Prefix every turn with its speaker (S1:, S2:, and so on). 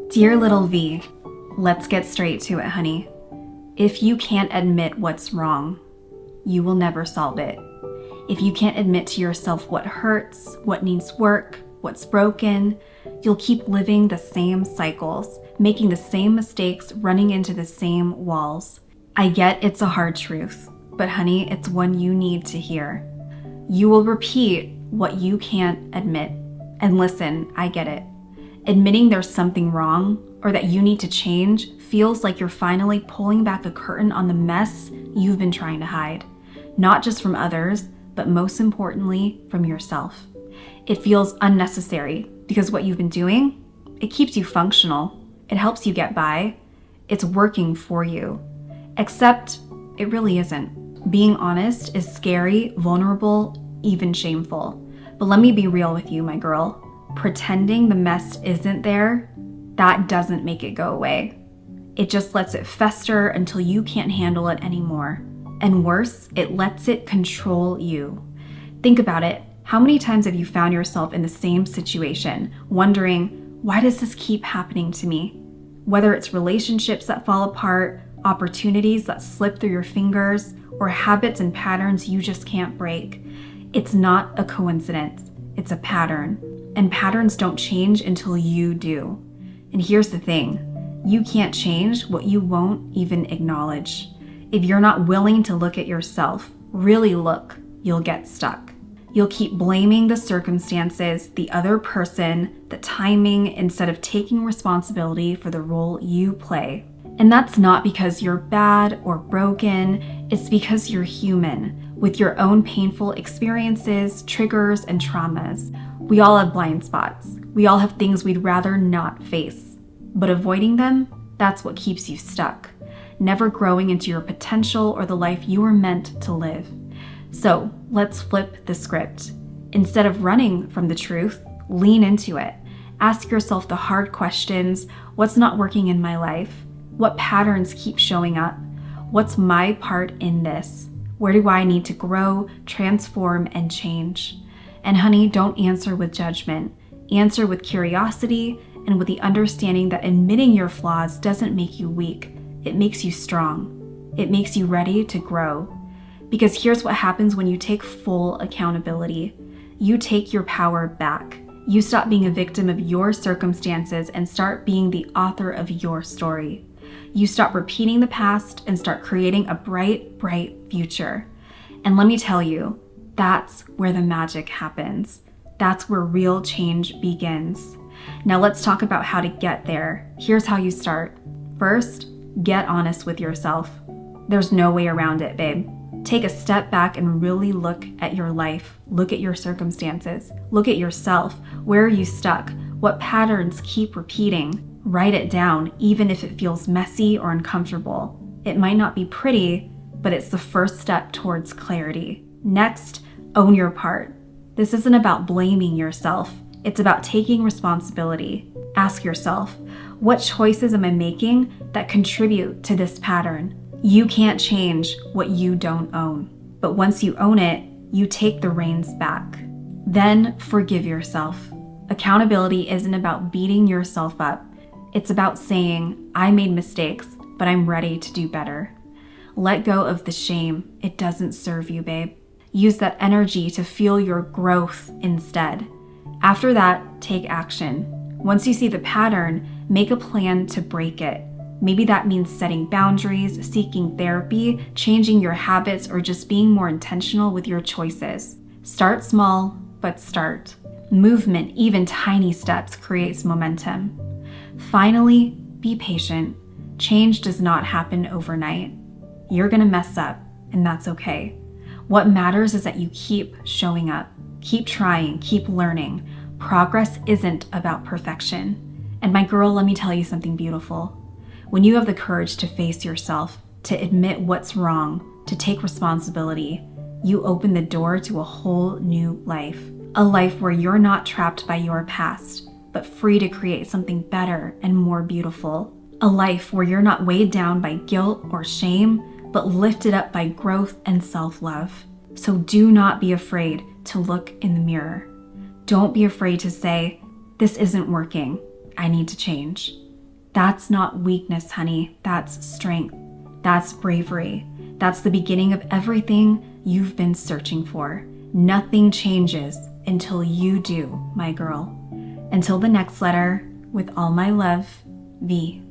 S1: Dear little V, let's get straight to it, honey. If you can't admit what's wrong, you will never solve it. If you can't admit to yourself what hurts, what needs work, what's broken, you'll keep living the same cycles, making the same mistakes, running into the same walls. I get it's a hard truth, but honey, it's one you need to hear. You will repeat what you can't admit. And listen, I get it. Admitting there's something wrong or that you need to change feels like you're finally pulling back a curtain on the mess you've been trying to hide. Not just from others, but most importantly, from yourself. It feels unnecessary because what you've been doing, it keeps you functional. It helps you get by. It's working for you. Except it really isn't. Being honest is scary, vulnerable, even shameful. But let me be real with you, my girl. Pretending the mess isn't there, that doesn't make it go away. It just lets it fester until you can't handle it anymore. And worse, it lets it control you. Think about it. How many times have you found yourself in the same situation, wondering, why does this keep happening to me? Whether it's relationships that fall apart, opportunities that slip through your fingers, or habits and patterns you just can't break. It's not a coincidence. It's a pattern. And patterns don't change until you do. And here's the thing. You can't change what you won't even acknowledge. If you're not willing to look at yourself, really look, you'll get stuck. You'll keep blaming the circumstances, the other person, the timing, instead of taking responsibility for the role you play. And that's not because you're bad or broken, it's because you're human, with your own painful experiences, triggers, and traumas. We all have blind spots. We all have things we'd rather not face. But avoiding them, that's what keeps you stuck, never growing into your potential or the life you were meant to live. So let's flip the script. Instead of running from the truth, lean into it. Ask yourself the hard questions. What's not working in my life? What patterns keep showing up? What's my part in this? Where do I need to grow, transform, and change? And honey, don't answer with judgment. Answer with curiosity and with the understanding that admitting your flaws doesn't make you weak. It makes you strong. It makes you ready to grow. Because here's what happens when you take full accountability. You take your power back. You stop being a victim of your circumstances and start being the author of your story. You stop repeating the past and start creating a bright, bright future. And let me tell you, that's where the magic happens. That's where real change begins. Now let's talk about how to get there. Here's how you start. First, get honest with yourself. There's no way around it, babe. Take a step back and really look at your life. Look at your circumstances. Look at yourself. Where are you stuck? What patterns keep repeating? Write it down, even if it feels messy or uncomfortable. It might not be pretty, but it's the first step towards clarity. Next, own your part. This isn't about blaming yourself. It's about taking responsibility. Ask yourself, what choices am I making that contribute to this pattern? You can't change what you don't own. But once you own it, you take the reins back. Then forgive yourself. Accountability isn't about beating yourself up. It's about saying, I made mistakes, but I'm ready to do better. Let go of the shame. It doesn't serve you, babe. Use that energy to fuel your growth instead. After that, take action. Once you see the pattern, make a plan to break it. Maybe that means setting boundaries, seeking therapy, changing your habits, or just being more intentional with your choices. Start small, but start. Movement, even tiny steps, creates momentum. Finally, be patient. Change does not happen overnight. You're gonna mess up, and that's okay. What matters is that you keep showing up, keep trying, keep learning. Progress isn't about perfection. And my girl, let me tell you something beautiful. When you have the courage to face yourself, to admit what's wrong, to take responsibility, you open the door to a whole new life. A life where you're not trapped by your past, but free to create something better and more beautiful. A life where you're not weighed down by guilt or shame, but lifted up by growth and self-love. So do not be afraid to look in the mirror. Don't be afraid to say, this isn't working. I need to change. That's not weakness, honey. That's strength. That's bravery. That's the beginning of everything you've been searching for. Nothing changes until you do, my girl. Until the next letter, with all my love, V.